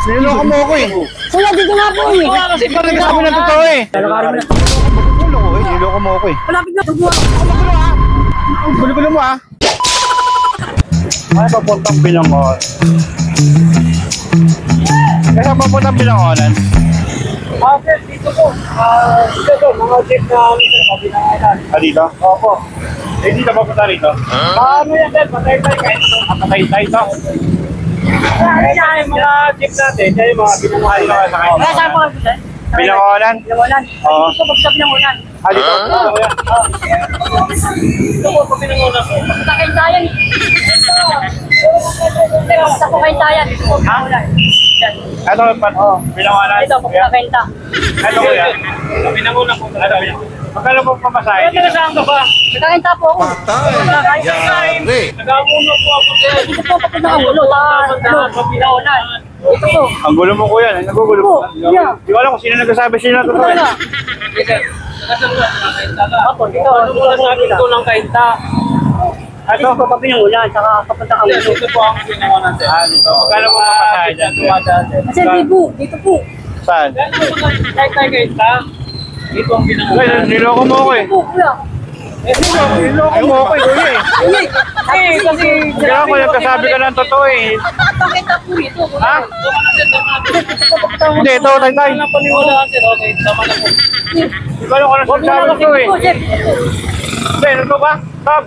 Niloloko mo ako eh. Kuya, dito nga po eh. Wala kasi parang nagsasabi ng totoo eh. Lalakarin mo na. Gulo ko eh, niloloko mo ako eh. Malapit na. Tubuha. Gulo ha. Gulo mo ha. Ay, papuntang Binangonan. Kaya papuntang Binangonan. Sir, dito po. Dito, mga jeep na Binangonan. Dito? Opo. Eh, dito papunta rito? Ano yan, sir? Patay-tay kayo. Patay-tay ito. Yan yung mga jeep natin. Yan yung mga Binangonan. Kaya saan po kayo, sir? Binangonan? Binangonan. Oo. Dito po sa Binangonan. Dito? Dito po, sa Binangonan po. Sa Kaintayan. Sa po Kaintayan. Dito po Binangonan. Ito, Binangonan? Ito po sa Kainta. Ito kuya? Sa Binangonan po. Magkano po pamasahe? Ano saan ka ba? Sa Kainta po ako. Nagamuno po ako, sir. Dito po kapag nakagulo. Sa Binangonan. Dito po. Ang gulo mo kuya, nagugulo mo. Yeah. Di ko alam kung sino nagsasabi sino Dito totoo eh. talaga. Opo, dito. Ano po nasabi ko ng kainta? Dito po kapag Binangonan. Saka kapunta ka Sir, dito po ang Binangonan, sir. Dito. Magkano po pamasahe dyan? Kasi Bibu, dito po. Saan? Kahit tayo kainta, dito ang Binangonan. Kuya, niloko mo ako eh. Dito po, kuya. Niloko mo ako eh, kuya eh. Kasi Kaya ako nagkasabi ka ng totoo eh. Pakita po rito. Ha? Hindi, ito, tay-tay. Wala paniwala, sir. Okay, tama na po. Di ko alam kung ano sinasabi ko eh. Hindi, ano ba? Stop.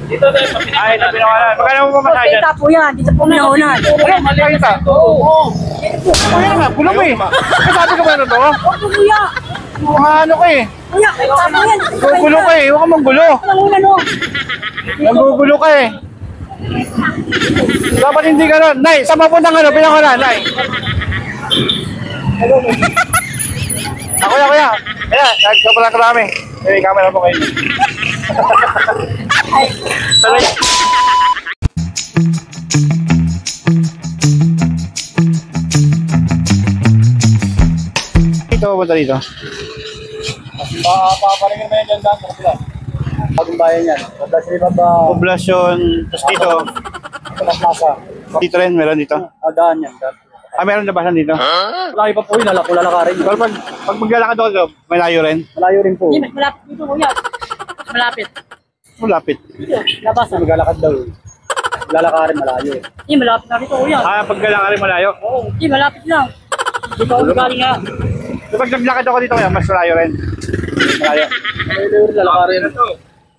Dito tayo sa Binangonan. Ay, ito Binangonan. Magkano mo pamasahe dyan? Pakita po yan. Dito po Binangonan. Ano, magkakita? Oo. Kuya nga, gulo mo eh. Kasabi ka ba na to? Opo, kuya. Mga ano ko eh. Kuya, pakita po yan. Gugulo ka eh, huwag ka manggulo. Binangonan o. Nagugulo ka eh. Dapat hindi ka nun. Nay, saan mapuntang ano? Binangonan, Nay. Kuya. Kaya, nagkapalang karami. Eh, camera po kayo. Talay. Dito, punta dito. Paparingin mo yan dyan daan. Bagong bayan yan. Poblasyon, tapos dito. Masa. Dito rin, meron dito. Daan yan. Meron labasan dito. Laki pa po yun. Lalakarin. Pero pag maglalakad ako, malayo rin. Malayo rin po. Hindi, mas malapit dito, kuya. Mas malapit. Malapit. Dito, labasan. Maglalakad daw. Lalakarin malayo. Hindi, malapit na dito, kuya. Pag lalakad malayo. Oo, hindi, malapit lang. Dito ako galing nga. Kapag naglakad ako dito kaya, mas malayo rin. Malayo. Malayo rin lalakarin.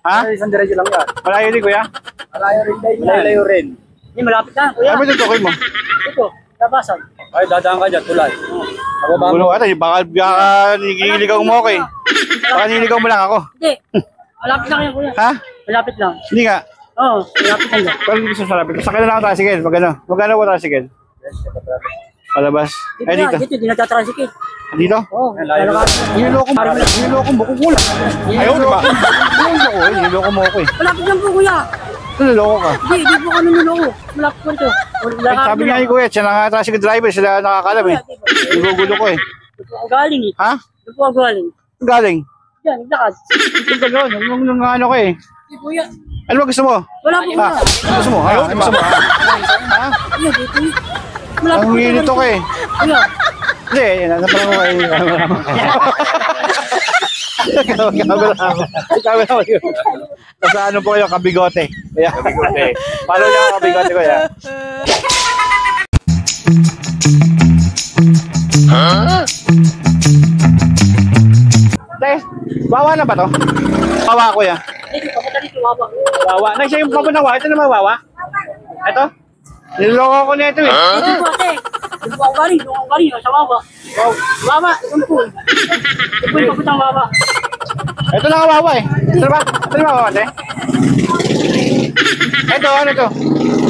Ha? Isang diretso lang yan. Malayo din kuya? Malayo rin tayo. Malayo rin. Hindi, malapit lang, kuya. Ano ba tutukoy mo? Dito, labasan. Ay, dadaan ka dyan. Tulay. Ababa Gulo ka tayo, baka nililigaw mo ako eh. Baka nililigaw mo lang ako. Hindi. Malapit lang yan, kuya. Ha? Malapit lang. Hindi nga. Oo, malapit lang yan. Pero hindi ko sasarapin. Sakay na lang ako tricycle. Magkano po tricycle? Palabas. Dito Ay, na, dito. dito, di nagtatransicate. Dito? Oo, lalakarin. Niloloko mo ko kulang. Ayaw na ba? Niloloko mo ako eh. Malapit lang po, kuya. Niloloko ka. Hindi po kami niloko. Malapit po ito. Sabi nga ni kuya, siya na tricycle driver, sila nakakalam eh. Nagugulo ko eh. Dito ako galing eh. Ha? Dito ako galing. Galing. Yan, naglakad. Yung gano'n, yung ano ko eh. Hindi, kuya. Ano ba gusto mo? Wala po, Ha? kuya. Gusto mo? Ayaw? Gusto mo? Ha? Kuya, dito eh. Malapit Ang po hinito ko eh. Kuya. Hindi, nasa parang ko kayo. Kamera ko yun. Nasa ano po kayo, kabigote. Kaya, kabigote. Follow niya ang kabigote ko ya. Dahil, wawa na ba to? Wawa ko ya. Dito, papunta dito, waba. Wawa. Na siya yung papunawa. Ito naman wawa. Ito? Niloloko ko na ito eh. Dito po, ate. Dito ako galing, dito ako galing. Sa waba. Waba, doon po. Dito po yung papuntang waba. Ito na kawawa eh. Ito ba? Ito na wawa ate? Ito, ano to?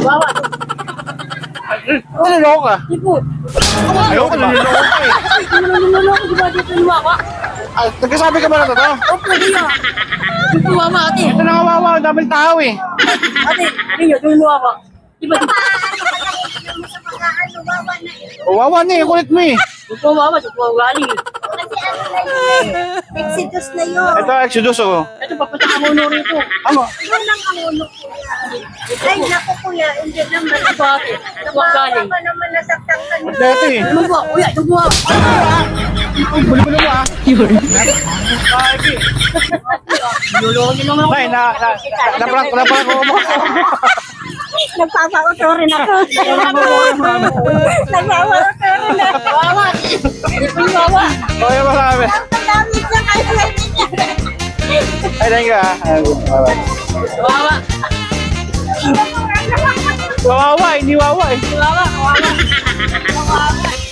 Waba. Niloloko ka. Dito po. Ayoko, niloloko ka eh. Niloloko, di ba dito yung waba? Nagkasabi ka ba na to? Opo, kuya. Dito waba, ate. Ito na kawawa. Ang daming tao eh. Ate, ninyo, doon yung waba. Di ba dito? Wawa na eh. Kulit mo eh. Dito waba, dito ako galing eh. Exodus na yun. Ito, Exodus oh. Ito, papunta ka muna rito. Ano? Yun ang amuno kuya. Ay, naku kuya, hindi naman. Ito, ate. Buwak galing. Baka naman nasaktan ka niya. Dati. Ano ba? Uy, ito buwak. Bulo-bulo mo ah. Kaki. Niloloko niyo naman ako. Nay, naprank ko mo. Nagpapauto rin ako. Nagpapauto rin ako. Wawa. Hindi po yung wawa. Okay, marami. Ang tagamit na kayo lang niya. Ay, thank you ah. Wawa. Wawa, hindi wawa eh. Wawa. Wawa.